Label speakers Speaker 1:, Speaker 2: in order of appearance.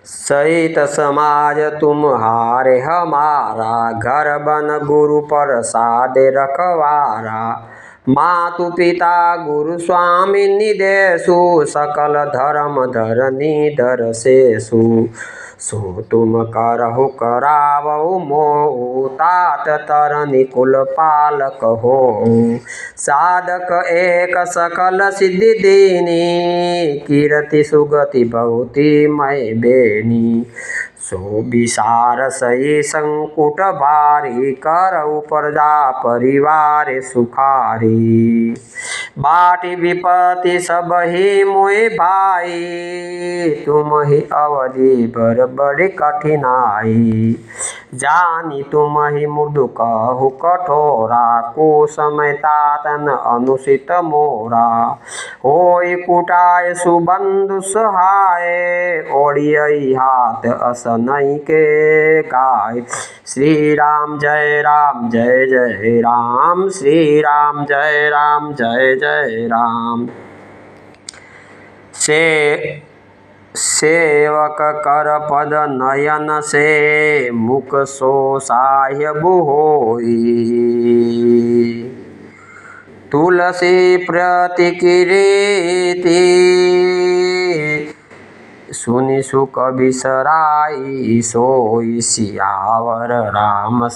Speaker 1: सहित समाज तुम्हारे हमारा, घर बन गुरु प्रसाद रखवारा। मातु पिता गुरु स्वामी निदेशु, सकल धर्म धरनी दर्शेषु। सो तुम करहु करावहु मोहु, तात तरनी कुल पालक हो। साधक एक सकल सिद्धि दीनी, कीर्ति सुगति बहुती मय बेनी। सो विसार सही संकुट भारी, करहु प्रजा परिवार सुखारी। बाटी विपत्ति सब ही मोहि भाई, तुम ही अवधि बर बड़ी कठिनाई। जानी तुम ही मृदु कहु कठोरा, को समय तातन अनुचित मोरा। होई कुटाय सुबंधु सहाय, ओढ़ियई हाथ असनई के गाय। श्री राम जय राम, श्री राम जय जय राम। सेवक कर पद नयन से, मुख सो साह्य होई। तुलसी प्रति कीर्ति, सुनि सुख बिसराई सोई। सियावर राम